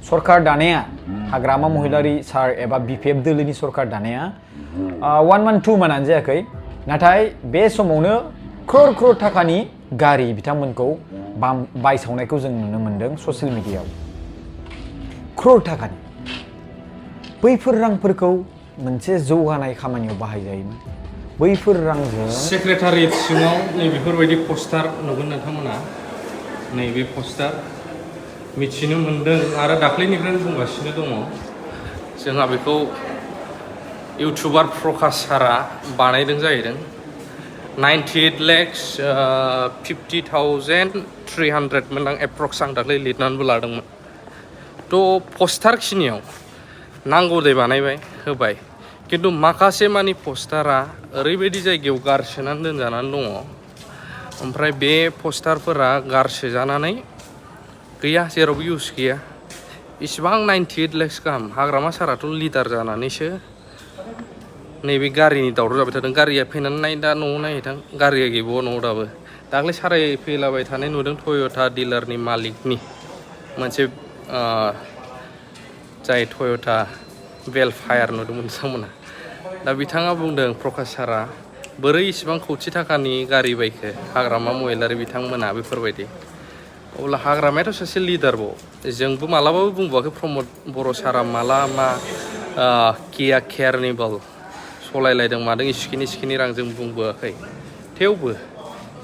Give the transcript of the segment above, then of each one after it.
सरकार दानाया हाग्रामा महिलारी सार एबा बिपिएफ दोलोनि सरकार दानाया 1 month 2 monthआनो जायाखै नाथाय बे समावनो क्रर क्रर थाखानि गारि बिथांमोनखौ बायसावनायखौ जों नुनो मोन्दों ससियेल मिडियायाव क्रर थाखानि बैफोर रांफोरखौ मोनसे जौगानाय खामानियाव बाहायजायोमोन बैफोर रांजों सेक्रेटारियेट सिङाव नैबेफोरबायदि पस्टार नुगोन नोंथांमोना नैबे पस्टार मिथिनो मोन्दों आरो दाख्लैनिफ्रायनो बुंगासिनो दङ जोंहा बेखौ इउटुबार प्रकाश सारा बानायदों जाहैदों 98,50,300 मोनदां एप्रक्स आं दाख्लै लिरनानैबो लादोंमोन थ' पस्टार खिनियाव नांगौ दे बानायबाय होबाय किन्तु माखासे मानि पस्टारा ओरैबायदि जायगायाव गारसोनानै दोनजानानै दङ ओमफ्राय बे पस्टारफोरा गारसोजानानै गैया जेरावबो इउज गैया इसिबां 98 लाख गाहाम हाग्रामा साराथ' लिडार जानानैसो नैबे गारिनि दावराव जाबाय थादों गारिया फैनानै नाय दा न'आव नायहैथां गारिया गैबावा न'आव दाबो दाख्लै साराय फैलाबाय थानाय नुदों टय'टा डिलारनि मालिकनि मोनसे जाय टय'टा वेलफेयार नुदोंमोन बिथांमोना दा बिथाङा बुंदों प्रकाश सारा बोरै इसिबां खौथि थाखानि गारि बायखो हाग्रामा महिलारि बिथांमोना बेफोरबायदि अब्ला हाग्रामायाथ' सासे लिडारबाव जोंबो मालाबाबो बुंबावाखै प्रमद बर' सारा माला मा किया केयारनिबल सलायलायदों मादों इसिखिनि रांजों बुंबोआखै थेवबो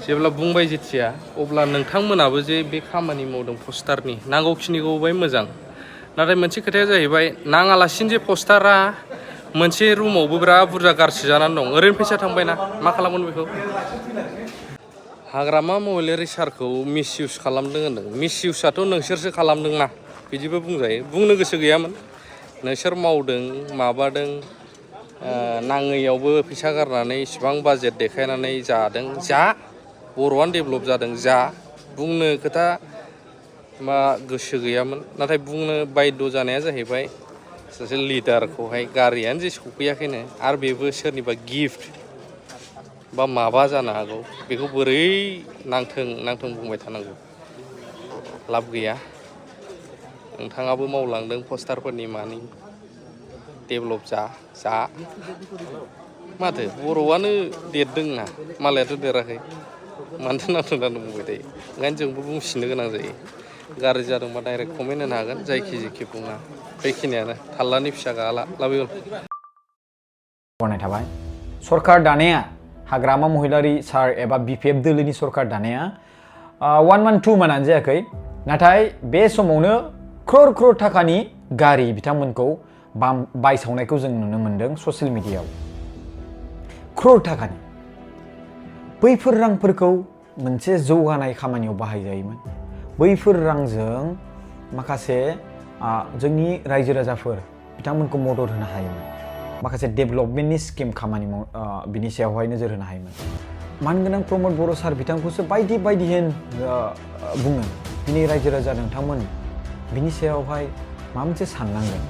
जेब्ला बुंबाय जेथिया अब्ला नोंथांमोनाबो जे बे खामानि मावदों पस्टारनि नांगौखिनिखौ होबाय मोजां नाथाय मोनसे खोथाया जाहैबाय नाङालासिनो जे पस्टारा मोनसे रुमावबो बिराद बुरजा गारसि जानानै दं ओरैनो फैसा थांबायना मा खालामगोन बेखौ हाग्रामा महिलारि सारखौ मिसइउज खालामदों होनदों मिसइउजआथ' नोंसोरसो खालामदोंना बिदिबो बुंजायो बुंनो गोसो गैयामोन नोंसोर मावदों माबादों नाङैयावबो फैसा गारनानै इसिबां बाजेट देखायनानै जादों जा बर'आनो डेभेलप जादों जा बुंनो खोथा मा गोसो गैयामोन नाथाय बुंनो बायद' जानाया जाहैबाय सासे लिडारखौहाय गारियानो जे सफैयाखैनो आरो बेबो सोरनिबा गिफ्ट बा माबा जानो हागौ बेखौ बोरै नांथों बुंबाय थानांगौ लाब गैया नोंथाङाबो मावलांदों पस्टारफोरनि मानि डेभेलप जा माथो बर'आनो देरदोंना मालायाथ' देराखै मानोथो नांथों बुंबाय थायो ओंखायनो जोंबो बुंसिननो गोनां जायो गाज्रि जादोंबा डाइरेक्ट कमेन्ट होनो हागोन जायखि बुङा बेखिनियानो थाल्लानि फिसा गाला लाभ इउ गनाय थाबाय सरकार दानाया हाग्रामा महिलारी सार एबा बिपिएफ दोलोनि सरकार दानाया 1 month 2 monthआनो जायाखै नाथाय बे समावनो क्रर क्रर थाखानि गारि बिथांमोनखौ बायसावनायखौ जों नुनो मोन्दों ससियेल मिडियायाव क्रर थाखानि बैफोर रांफोरखौ मोनसे जौगानाय खामानियाव बाहायजायोमोन बैफोर रांजों माखासे जोंनि रायजो राजाफोर बिथांमोनखौ मदद होनो हायोमोन माखासे डेभेलपमेन्टनि स्किम खामानि बिनि सायावहाय नोजोर होनो हायोमोन मानगोनां प्रमद बर' सार बिथांखौसो बायदि बुङो दिनै रायजो राजा नोंथांमोन बिनि सायावहाय माबा मोनसे साननांगोन